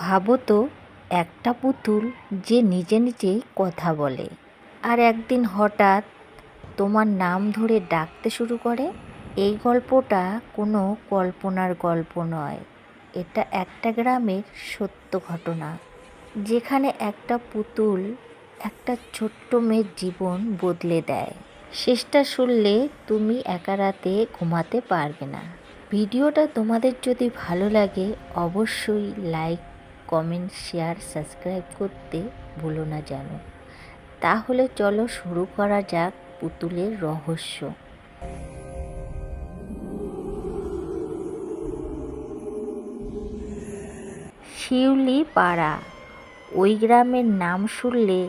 ভাবো তো, একটা পুতুল যে নিজে নিজেই কথা বলে আর একদিন হঠাৎ তোমার নাম ধরে ডাকতে শুরু করে। এই গল্পটা কোনো কল্পনার গল্প নয়, এটা একটা গ্রামের সত্য ঘটনা, যেখানে একটা পুতুল একটা ছোট্ট মেয়ের জীবন বদলে দেয়। শেষটা শুনলে তুমি একা রাতে ঘুমাতে পারবে না। ভিডিওটা তোমাদের যদি ভালো লাগে অবশ্যই লাইক, কমেন্ট, শেয়ার, সাবস্ক্রাইব করতে ভুলো না যেন। তাহলে চলো শুরু করা যাক পুতুলের রহস্য। শিউলি পাড়া, ওই গ্রামের নাম শুনলে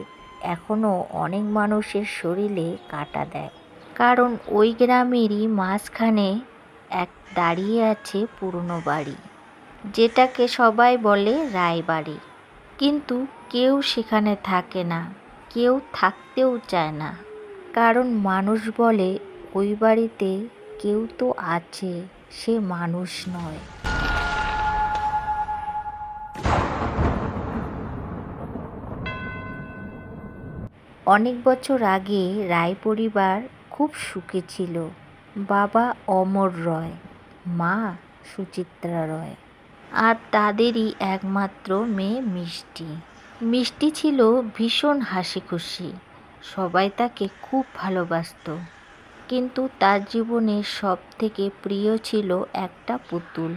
এখনও অনেক মানুষের শরীরে কাঁটা দেয়, কারণ ওই গ্রামেরই মাঝখানে এক দাঁড়িয়ে আছে পুরনো বাড়ি, যেটাকে সবাই বলে রায়বাড়ি। কিন্তু কেউ সেখানে থাকে না, কেউ থাকতেও চায় না, কারণ মানুষ বলে ওই বাড়িতে কেউ তো আছে, সে মানুষ নয়। অনেক বছর আগে রায় পরিবার খুব সুখে ছিল। বাবা অমর রয়, মা সুচিত্রা রয়, আর তাদেরই একমাত্র মেয়ে মিষ্টি। মিষ্টি ছিল ভীষণ হাসি খুশি, সবাই তাকে খুব ভালোবাসতো। কিন্তু তার জীবনে সব থেকে প্রিয় ছিল একটা পুতুল,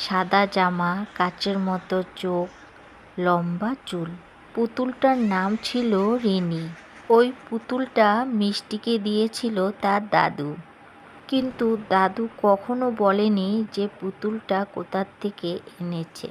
সাদা জামা, কাচের মতো চোখ, লম্বা চুল। পুতুলটার নাম ছিল রিনি। ওই পুতুলটা মিষ্টিকে দিয়েছিল তার দাদু, কিন্তু দাদু কখনো বলেনি যে পুতুলটা কোথা থেকে এনেছে।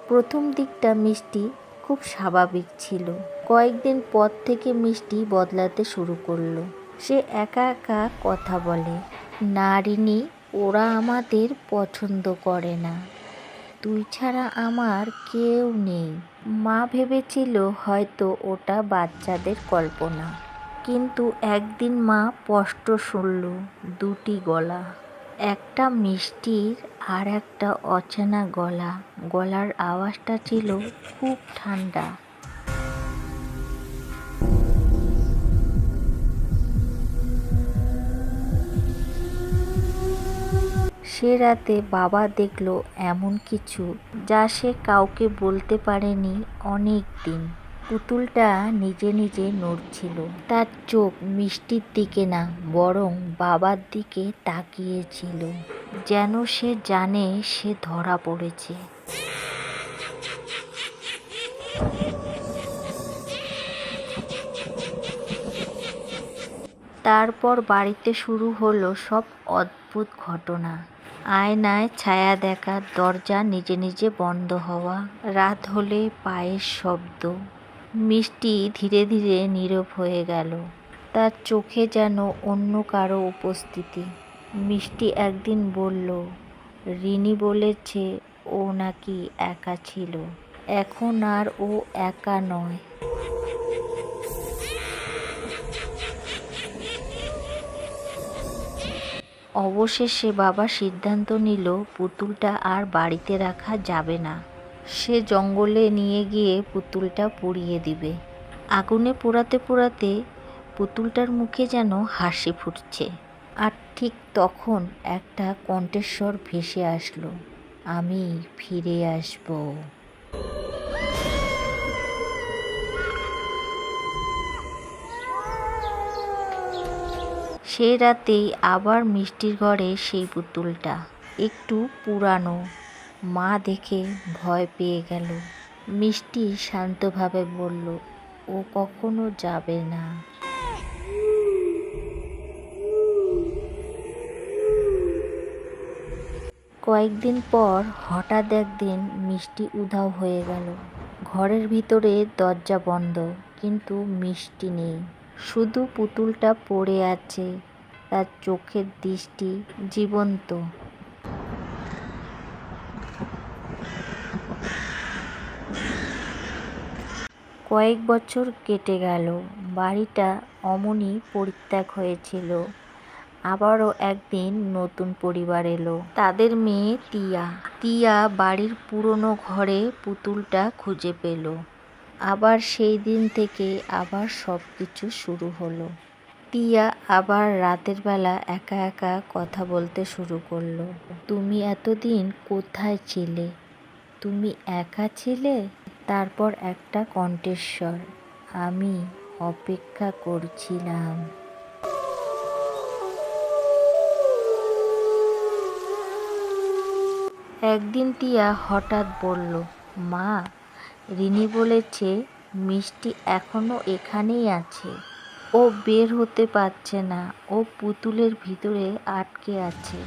প্রথম দিকটা মিষ্টি খুব স্বাভাবিক ছিল, কয়েকদিন পর থেকে মিষ্টি বদলাতে শুরু করলো। সে একা একা কথা বলে, না রিনি, ওরা আমাদের পছন্দ করে না, তুই ছাড়া আমার কেউ নেই। মা ভেবেছিল হয়তো ওটা বাচ্চাদের কল্পনা, কিন্তু একদিন মা স্পষ্ট শুনল দুটি গলা, একটা মিষ্টির আর একটা অচেনা গলা। গলার আওয়াজটা ছিল খুব ঠান্ডা। সে রাতে বাবা দেখল এমন কিছু যা সে কাউকে বলতে পারেনি অনেক দিন। পুতুলটা নিজে নিজে নড়ছিল, তার চোখ মিষ্টির দিকে না, বরং বাবার দিকে তাকিয়েছিল, যেন সে জানে সে ধরা পড়েছে। তারপর বাড়িতে শুরু হলো সব অদ্ভুত ঘটনা। আয়নায় ছায়া দেখা, দরজা নিজে নিজে বন্ধ হওয়া, রাত হলে পায়ের শব্দ। মিষ্টি ধীরে ধীরে নীরব হয়ে গেল, তার চোখে যেন অন্য কারো উপস্থিতি। মিষ্টি একদিন বলল, রিনি বলেছে ও নাকি একা ছিল, এখন আর ও একা নয়। অবশেষে বাবা সিদ্ধান্ত নিল পুতুলটা আর বাড়িতে রাখা যাবে না। সে জঙ্গলে নিয়ে গিয়ে পুতুলটা পুড়িয়ে দিবে। আগুনে পোড়াতে পোড়াতে পুতুলটার মুখে যেন হাসি ফুটছে। আর ঠিক তখন একটা কণ্ঠস্বর ভেসে আসলো, আমি ফিরে আসবো। সে রাতেই আবার মিষ্টির ঘরে সেই পুতুলটা, একটু পুরানো। মা দেখে ভয় পেয়ে গেল। মিষ্টি শান্তভাবে বলল, ও কখনো যাবে না। কয়েকদিন পর হঠাৎ একদিন মিষ্টি উধাও হয়ে গেল। ঘরের ভিতরে দরজা বন্ধ, কিন্তু মিষ্টি নেই। শুধু পুতুলটা পড়ে আছে, তার চোখের দৃষ্টি জীবন্ত। কয়েক বছর কেটে গেল, বাড়িটা অমনি পরিত্যাগ হয়েছিল। আবারও একদিন নতুন পরিবার এলো, তাদের মেয়ে টিয়া। টিয়া বাড়ির পুরনো ঘরে পুতুলটা খুঁজে পেল। আবার সেই দিন থেকে আবার সব কিছু শুরু হলো। টিয়া আবার রাতের বেলা একা একা কথা বলতে শুরু করলো। তুমি এতদিন কোথায় ছিলে? তুমি একা ছিলে? তারপর একটা কণ্ঠস্বর, আমি অপেক্ষা করছিলাম। একদিন টিয়া হঠাৎ বলল, মা, রিনি বলেছে মিষ্টি এখনো এখানেই আছে। ও বের হতে পারছে না, ও পুতুলের ভিতরে আটকে আছে।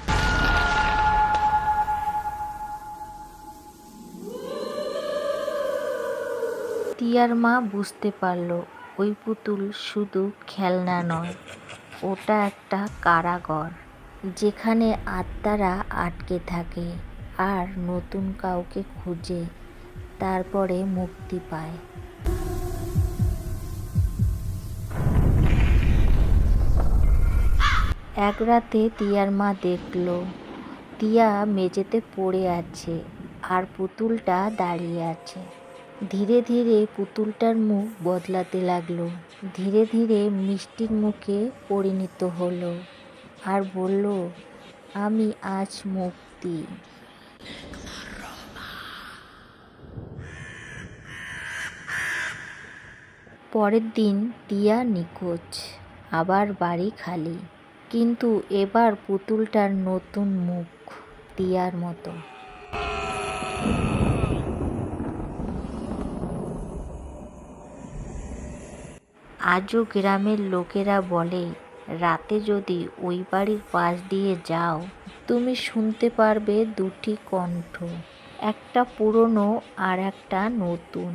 টিয়ার মা বুঝতে পারল ওই পুতুল শুধু খেলনা নয়, ওটা একটা কারাগার, যেখানে আত্মারা আটকে থাকে আর নতুন কাউকে খুঁজে তারপরে মুক্তি পায়। এক রাতে টিয়ার মা দেখল টিয়া মেঝেতে পড়ে আছে আর পুতুলটা দাঁড়িয়ে আছে। ধীরে ধীরে পুতুলটার মুখ বদলাতে লাগলো। ধীরে ধীরে মিষ্টির মুখে পরিণত হলো আর বলল, আমি আজ মুক্তি। পরের দিন টিয়া নিখোঁজ, আবার বাড়ি খালি, কিন্তু এবার পুতুলটার নতুন মুখ, টিয়ার মতো। আজও গ্রামের লোকেরা বলে, রাতে যদি ওই বাড়ির পাশ দিয়ে যাও, তুমি শুনতে পারবে দুটি কণ্ঠ, একটা পুরনো আর একটা নতুন।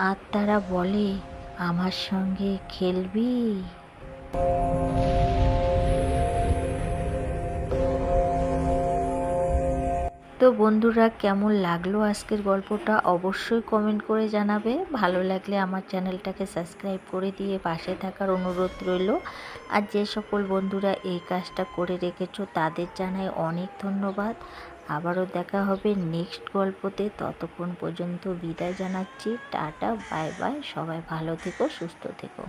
আর তারা বলে, আমার সঙ্গে খেলবি? তো বন্ধুরা, কেমন লাগলো আজকের গল্পটা অবশ্যই কমেন্ট করে জানাবে। ভালো লাগলে আমার চ্যানেলটাকে সাবস্ক্রাইব করে দিয়ে পাশে থাকার অনুরোধ রইল। আর যে সকল বন্ধুরা এই কাজটা করে রেখেছো তাদের জানাই অনেক ধন্যবাদ। আবারও দেখা হবে নেক্সট গল্পতে। ততক্ষণ পর্যন্ত বিদায় জানাচ্ছি। Tata, bye bye. সবাই ভালো থেকো, সুস্থ থেকো।